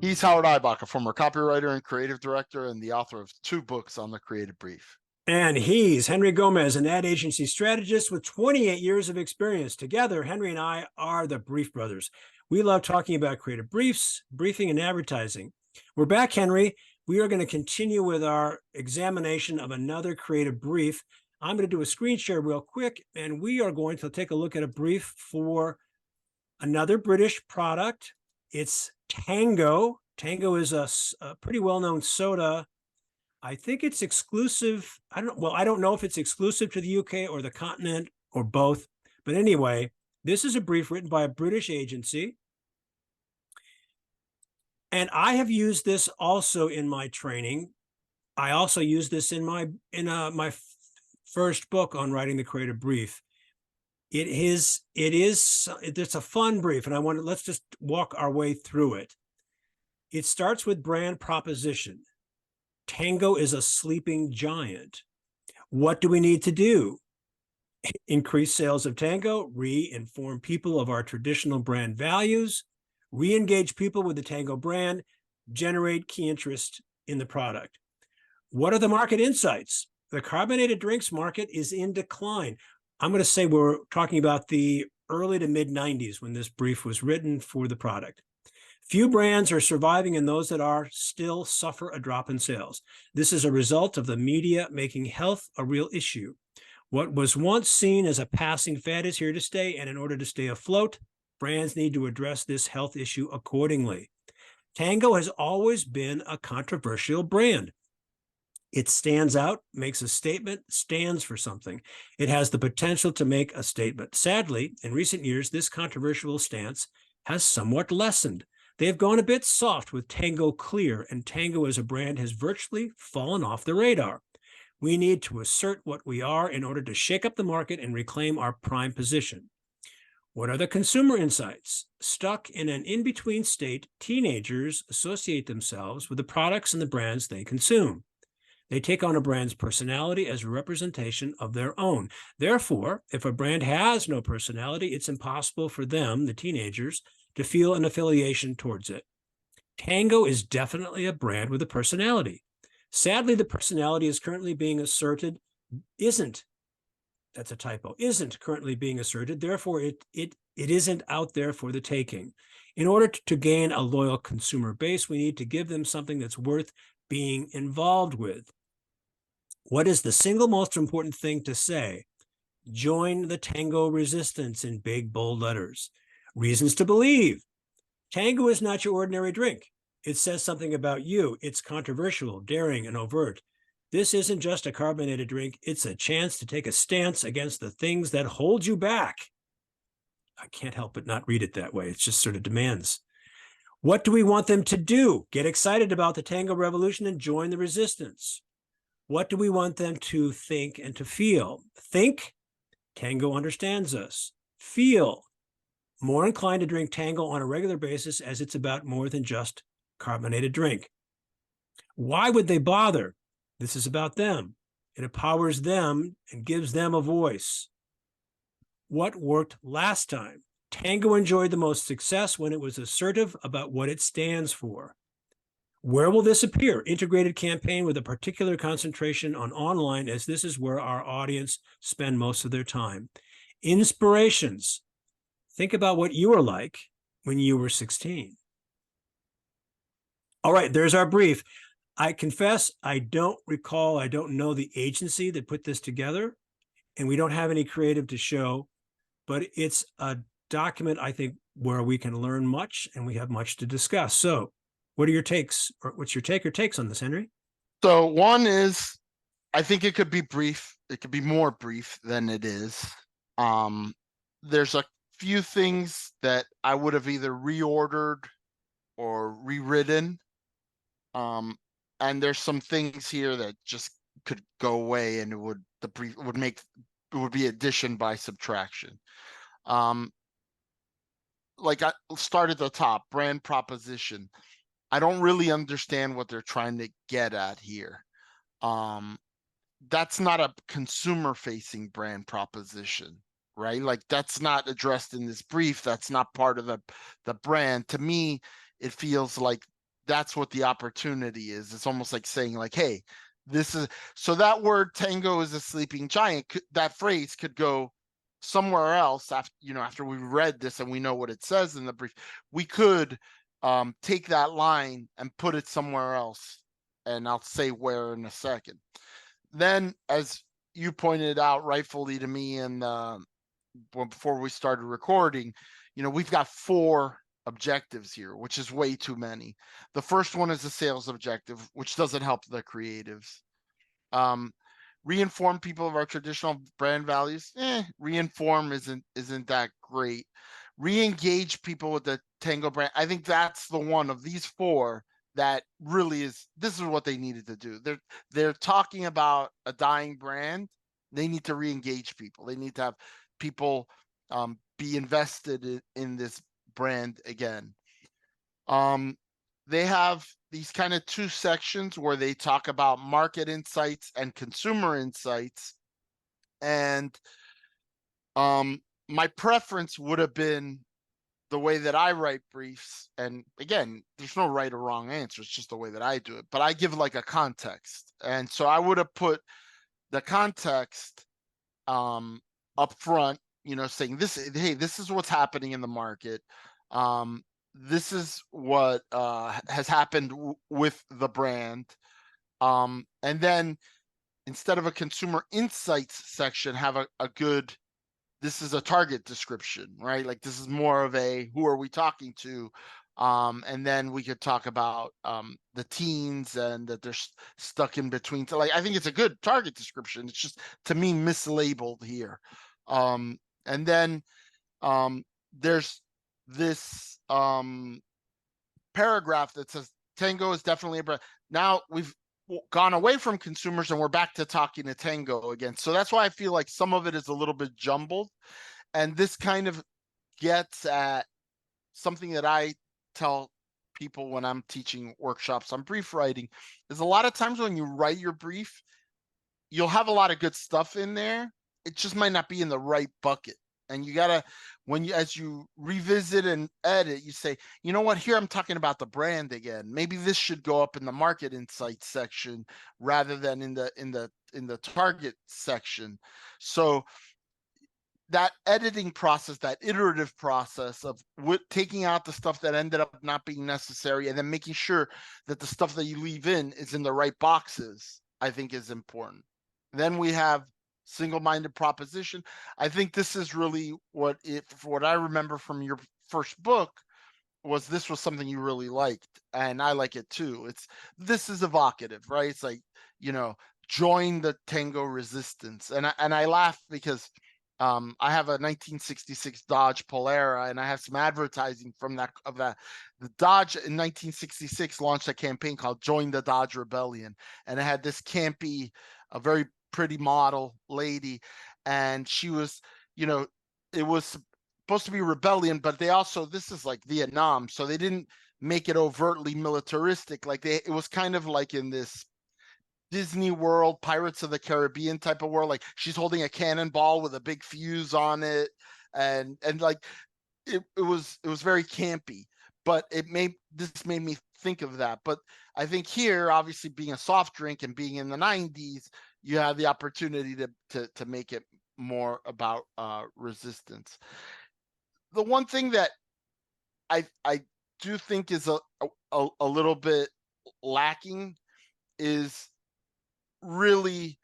He's Howard Eibach, a former copywriter and creative director and the author of 2 books on the creative brief. And he's Henry Gomez, an ad agency strategist with 28 years of experience. Together, Henry and I are the Brief Brothers. We love talking about creative briefs, briefing, and advertising. We're back, Henry. We are going to continue with our examination of another creative brief. I'm going to do a screen share real quick, and we are going to take a look at a brief for another British product. It's Tango. Tango is a pretty well-known soda. I think it's exclusive. I don't know if it's exclusive to the UK or the continent or both. But anyway, this is a brief written by a British agency. And I have used this also in my training. I also used this in my first book on writing the creative brief. It's a fun brief, and let's just walk our way through it. It starts with brand proposition. Tango is a sleeping giant. What do we need to do? Increase sales of Tango, re-inform people of our traditional brand values, re-engage people with the Tango brand, generate key interest in the product. What are the market insights? The carbonated drinks market is in decline. I'm going to say we're talking about the early to mid-90s when this brief was written for the product. Few brands are surviving, and those that are still suffer a drop in sales. This is a result of the media making health a real issue. What was once seen as a passing fad is here to stay, and in order to stay afloat, brands need to address this health issue accordingly. Tango has always been a controversial brand. It stands out, makes a statement, stands for something. It has the potential to make a statement. Sadly, in recent years, this controversial stance has somewhat lessened. They have gone a bit soft with Tango Clear, and Tango as a brand has virtually fallen off the radar. We need to assert what we are in order to shake up the market and reclaim our prime position. What are the consumer insights? Stuck in an in-between state, teenagers associate themselves with the products and the brands they consume. They take on a brand's personality as a representation of their own. Therefore, if a brand has no personality, it's impossible for them, the teenagers, to feel an affiliation towards it. Tango is definitely a brand with a personality. Sadly, the personality is currently being asserted, that's a typo, isn't currently being asserted. Therefore, it isn't out there for the taking. In order to gain a loyal consumer base, we need to give them something that's worth being involved with. What is the single most important thing to say? Join the Tango resistance in big, bold letters. Reasons to believe. Tango is not your ordinary drink. It says something about you. It's controversial, daring, and overt. This isn't just a carbonated drink. It's a chance to take a stance against the things that hold you back. I can't help but not read it that way. It just sort of demands. What do we want them to do? Get excited about the Tango revolution and join the resistance. What do we want them to think and to feel? Think, Tango understands us. Feel, more inclined to drink Tango on a regular basis as it's about more than just carbonated drink. Why would they bother? This is about them. It empowers them and gives them a voice. What worked last time? Tango enjoyed the most success when it was assertive about what it stands for. Where will this appear? Integrated campaign with a particular concentration on online, as this is where our audience spend most of their time. Inspirations. Think about what you were like when you were 16. All right, there's our brief. I confess, I don't know the agency that put this together, and we don't have any creative to show, but it's a document, I think, where we can learn much and we have much to discuss. So what are your takes, or what's your take or takes on this, Henry? So one is, I think it could be brief. It could be more brief than it is. There's a few things that I would have either reordered or rewritten. And there's some things here that just could go away, and it would be addition by subtraction. Like I started at the top, brand proposition. I don't really understand what they're trying to get at here. That's not a consumer-facing brand proposition, right? Like that's not addressed in this brief. That's not part of the brand. To me, it feels like that's what the opportunity is. It's almost like saying like, hey, this is, so that word Tango is a sleeping giant, that phrase could go somewhere else after, after we read this and we know what it says in the brief. We could take that line and put it somewhere else, and I'll say where in a second. Then, as you pointed out rightfully to me, and before we started recording, we've got 4 objectives here, which is way too many. The first one is a sales objective, which doesn't help the creatives. Reinform people of our traditional brand values. Reinform isn't that great. Re-engage people with the Tango brand. I think that's the one of these 4 that really is. This is what they needed to do. They're talking about a dying brand. They need to re-engage people. They need to have people be invested in this brand again. They have these kind of 2 sections where they talk about market insights and consumer insights. And my preference would have been the way that I write briefs. And again, there's no right or wrong answer. It's just the way that I do it. But I give like a context. And so I would have put the context up front, saying this, hey, this is what's happening in the market. This is what has happened with the brand. And then instead of a consumer insights section, have a good, this is a target description, right? Like this is more of a, who are we talking to? And then we could talk about the teens and that they're stuck in between. So like, I think it's a good target description. It's just, to me, mislabeled here. And then there's this paragraph that says Tango is definitely a brand. Now we've gone away from consumers and we're back to talking to Tango again. So that's why I feel like some of it is a little bit jumbled. And this kind of gets at something that I tell people when I'm teaching workshops on brief writing, is a lot of times when you write your brief, you'll have a lot of good stuff in there. It just might not be in the right bucket. And you gotta, as you revisit and edit, you say, you know what, here I'm talking about the brand again. Maybe this should go up in the market insights section rather than in the target section. So that editing process, that iterative process of taking out the stuff that ended up not being necessary and then making sure that the stuff that you leave in is in the right boxes, I think is important. Then we have single-minded proposition. I think this is really what I remember from your first book was, this was something you really liked, and I like it too. This is evocative, right? It's like, join the Tango resistance. And I laugh because I have a 1966 Dodge Polara, and I have some advertising from that. The Dodge in 1966 launched a campaign called "Join the Dodge Rebellion," and it had this campy, a very pretty model lady, and she was, it was supposed to be rebellion, but this is like Vietnam, so they didn't make it overtly militaristic. Like it was kind of like in this Disney World, Pirates of the Caribbean type of world. Like she's holding a cannonball with a big fuse on it, and like it was very campy. But this made me think of that. But I think here, obviously being a soft drink and being in the 90s, you have the opportunity to make it more about resistance. The one thing that I do think is a little bit lacking is really,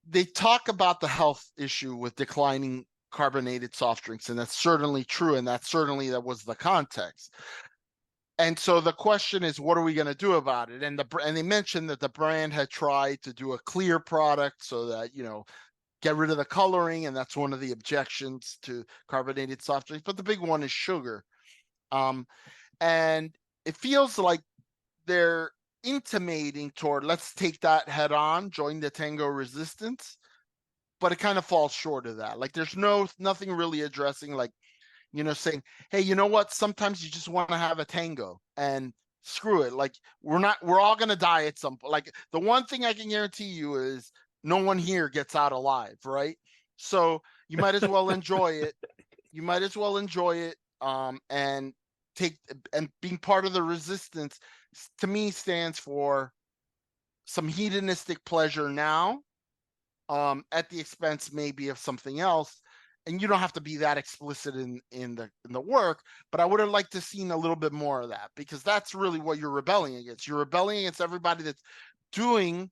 they talk about the health issue with declining carbonated soft drinks, and that's certainly true, and that was the context. And so the question is, what are we going to do about it? And they mentioned that the brand had tried to do a clear product so that, get rid of the coloring, and that's one of the objections to carbonated soft drinks. But the big one is sugar. And it feels like they're intimating toward, let's take that head on, join the Tango resistance, but it kind of falls short of that. Like there's nothing really addressing, like, saying, hey, you know what, sometimes you just want to have a tango, and screw it, like we're all gonna die at some point. Like the one thing I can guarantee you is no one here gets out alive, right? So you might as well enjoy it. And take and being part of the resistance to me stands for some hedonistic pleasure now, at the expense maybe of something else. And you don't have to be that explicit in the work, but I would have liked to seen a little bit more of that, because that's really what you're rebelling against. You're rebelling against everybody that's doing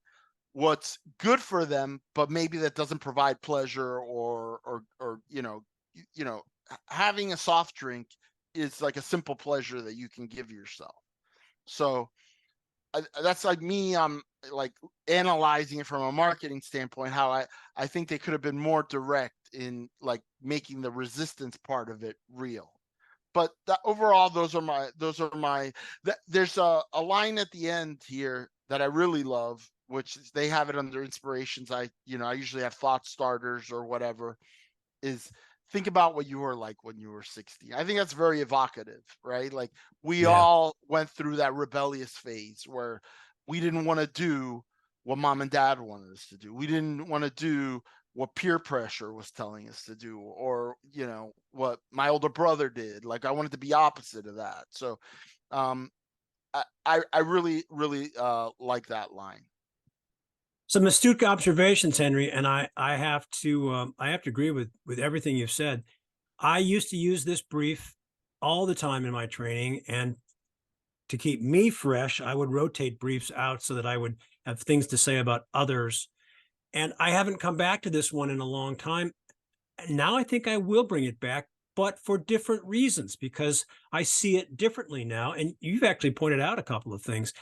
what's good for them, but maybe that doesn't provide pleasure, or having a soft drink is like a simple pleasure that you can give yourself. So that's like me. Like analyzing it from a marketing standpoint, how I think they could have been more direct in like making the resistance part of it real. But overall, those are my. There's a line at the end here that I really love, which is, they have it under inspirations. I usually have thought starters or whatever. Is think about what you were like when you were 60. I think that's very evocative, right? Like we Yeah. all went through that rebellious phase where we didn't want to do what mom and dad wanted us to do. We didn't want to do what peer pressure was telling us to do, or what my older brother did. Like I wanted to be opposite of that. So um I really really like that line. Some astute observations, Henry, and I have to agree with everything you've said. I used to use this brief all the time in my training, and to keep me fresh, I would rotate briefs out so that I would have things to say about others. And I haven't come back to this one in a long time. Now I think I will bring it back, but for different reasons, because I see it differently now. And you've actually pointed out a couple of things.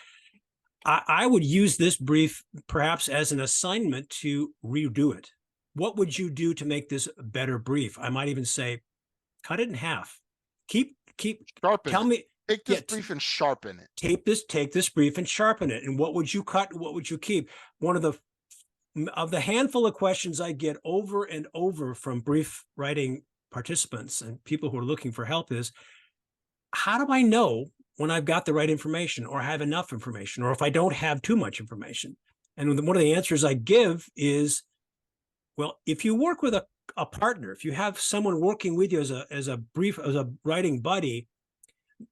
I would use this brief perhaps as an assignment to redo it. What would you do to make this a better brief? I might even say, cut it in half. Keep, Sharpen tell it. me, Take yeah, this brief and sharpen it. take this brief and sharpen it. And what would you cut? What would you keep? One of the handful of questions I get over and over from brief writing participants and people who are looking for help is, how do I know when I've got the right information, or have enough information, or if I don't have too much information? And one of the answers I give is, well, if you work with a partner, if you have someone working with you as a writing buddy,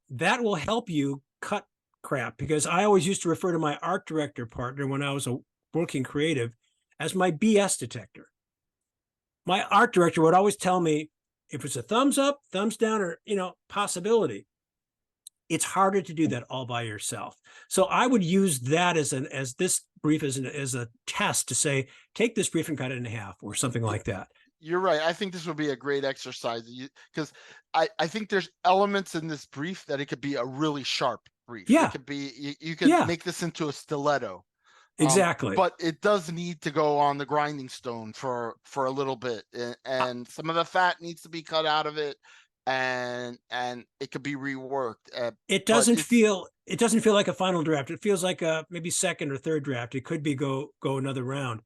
that will help you cut crap. Because I always used to refer to my art director partner when I was a working creative as my BS detector. My art director would always tell me if it's a thumbs up, thumbs down, or possibility. It's harder to do that all by yourself. So I would use that as this brief as a test to say, take this brief and cut it in half, or something like that. You're right. I think this would be a great exercise, because I think there's elements in this brief that it could be a really sharp brief. It Yeah, could be, you could yeah, make this into a stiletto. exactly. But it does need to go on the grinding stone for a little bit, and some of the fat needs to be cut out of it, and it could be reworked. It But doesn't feel it doesn't feel like a final draft. It feels like a maybe second or third draft. It could be go another round.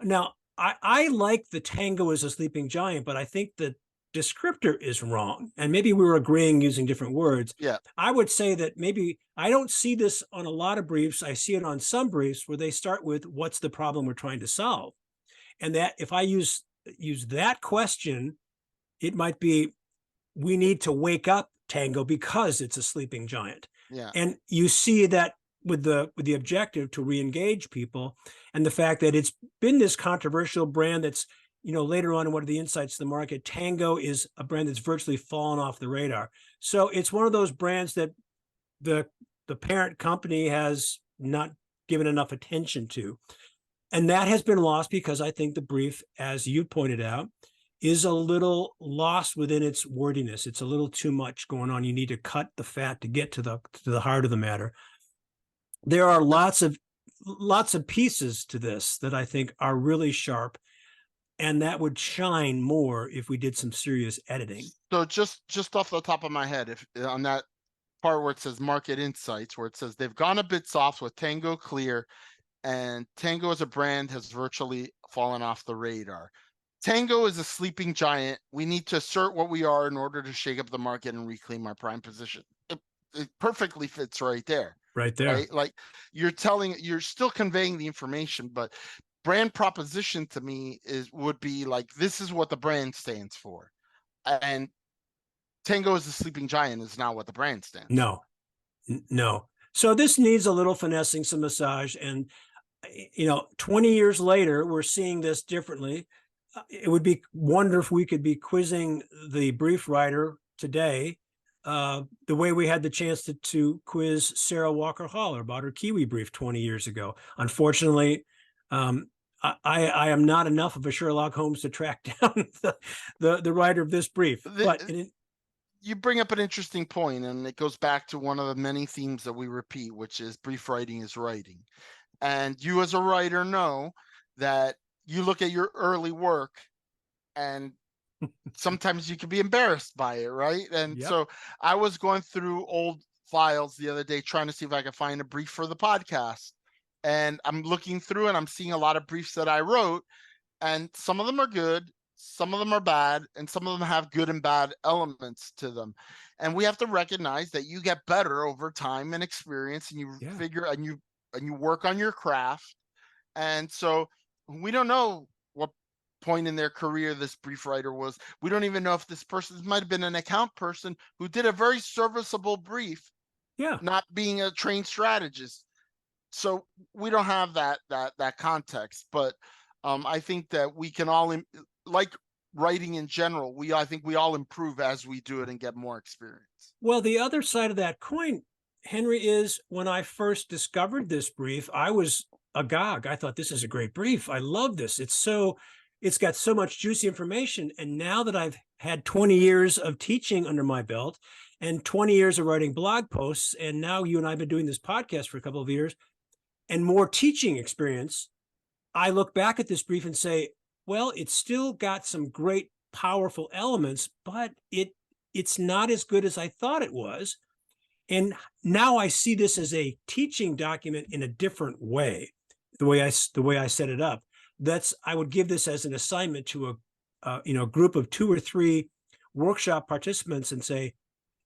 Now, I like the Tango as a sleeping giant, but I think the descriptor is wrong. And maybe we were agreeing using different words. yeah, I would say that maybe I don't see this on a lot of briefs. I see it on some briefs where they start with, what's the problem we're trying to solve? And that if I use that question, it might be, we need to wake up Tango because it's a sleeping giant. yeah. And you see that with the objective to re-engage people, and the fact that it's been this controversial brand that's, later on in one of the insights of the market, Tango is a brand that's virtually fallen off the radar. So it's one of those brands that the parent company has not given enough attention to. And that has been lost because I think the brief, as you pointed out, is a little lost within its wordiness. It's a little too much going on. You need to cut the fat to get to the heart of the matter. There are lots of pieces to this that I think are really sharp, and that would shine more if we did some serious editing. So just off the top of my head, if on that part where it says market insights, where it says they've gone a bit soft with Tango Clear, and Tango as a brand has virtually fallen off the radar. Tango is a sleeping giant. We need to assert what we are in order to shake up the market and reclaim our prime position. It perfectly fits right there. Right there. Right? Like you're still conveying the information, but brand proposition to me would be like, this is what the brand stands for. And Tango is the sleeping giant is not what the brand stands for. No, no. So this needs a little finessing, some massage, and 20 years later, we're seeing this differently. It would be wonderful if we could be quizzing the brief writer today, the way we had the chance to quiz Sarah Walker Haller about her Kiwi brief 20 years ago. Unfortunately, I am not enough of a Sherlock Holmes to track down the writer of this brief. But you bring up an interesting point, and it goes back to one of the many themes that we repeat, which is brief writing is writing. And you as a writer know that you look at your early work and sometimes you can be embarrassed by it, right? And Yep. so I was going through old files the other day trying to see if I could find a brief for the podcast. And I'm looking through and I'm seeing a lot of briefs that I wrote, and some of them are good, some of them are bad, and some of them have good and bad elements to them. And we have to recognize that you get better over time and experience, and you figure and you work on your craft. And so we don't know what point in their career this brief writer was. We don't even know if this person might have been an account person who did a very serviceable brief, not being a trained strategist. So we don't have that context. But I think that we can all, like writing in general, I think we all improve as we do it and get more experience. Well, the other side of that coin, Henry, is when I first discovered this brief, I was agog. I thought, this is a great brief. I love this. It's got so much juicy information. And now that I've had 20 years of teaching under my belt and 20 years of writing blog posts, and now you and I have been doing this podcast for a couple of years and more teaching experience, I look back at this brief and say, well, it's still got some great, powerful elements, but it's not as good as I thought it was. And now I see this as a teaching document in a different way, the way I set it up. I would give this as an assignment to a group of 2 or 3 workshop participants and say,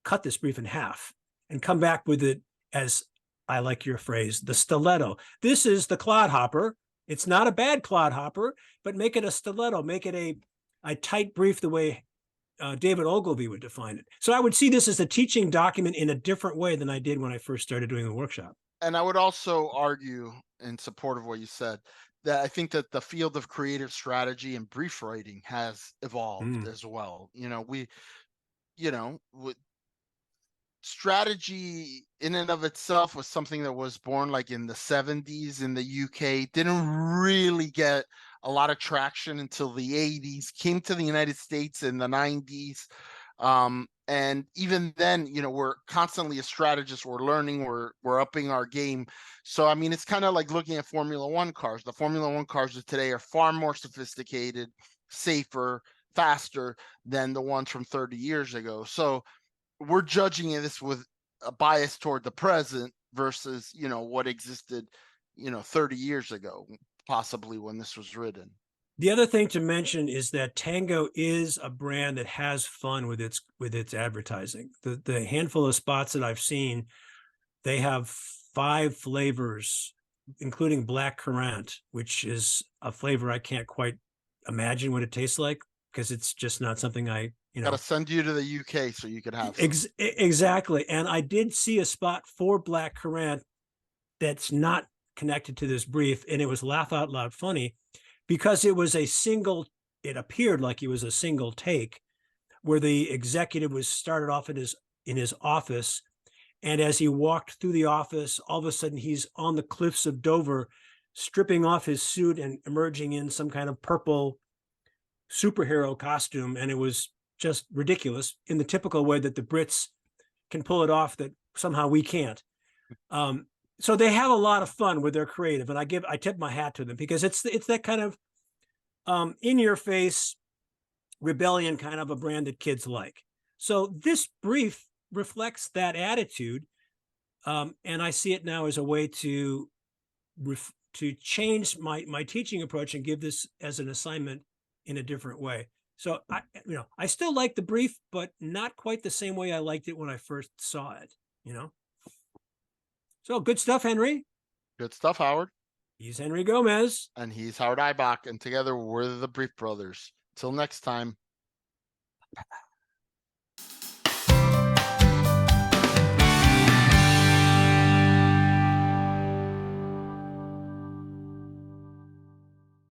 cut this brief in half and come back with it as, I like your phrase, the stiletto. This is the clodhopper. It's not a bad clodhopper, but make it a stiletto, make it a tight brief the way David Ogilvy would define it. So I would see this as a teaching document in a different way than I did when I first started doing the workshop. And I would also argue in support of what you said, that I think that the field of creative strategy and brief writing has evolved as well. Strategy in and of itself was something that was born like in the 70s in the UK, didn't really get a lot of traction until the 80s, came to the United States in the 90s. And even then, we're constantly a strategist, we're learning, we're upping our game. So I mean, it's kind of like looking at Formula One cars. The Formula One cars of today are far more sophisticated, safer, faster than the ones from 30 years ago. So we're judging this with a bias toward the present versus, what existed, 30 years ago, possibly when this was written. The other thing to mention is that Tango is a brand that has fun with its advertising. The handful of spots that I've seen, they have 5 flavors, including black currant, which is a flavor I can't quite imagine what it tastes like because it's just not something I Gotta send you to the UK so you could have some. Exactly. And I did see a spot for black currant that's not connected to this brief, and it was laugh out loud funny because it appeared like it was a single take where the executive was started off in his office, and as he walked through the office, all of a sudden he's on the cliffs of Dover, stripping off his suit and emerging in some kind of purple superhero costume, and it was just ridiculous in the typical way that the Brits can pull it off that somehow we can't. So they have a lot of fun with their creative, and I tip my hat to them because it's that kind of in your face rebellion kind of a brand that kids like. So this brief reflects that attitude, and I see it now as a way to change my teaching approach and give this as an assignment in a different way. So I still like the brief, but not quite the same way I liked it when I first saw it. So good stuff, Henry. Good stuff, Howard. He's Henry Gomez. And he's Howard Eibach, and together we're the Brief Brothers. Till next time.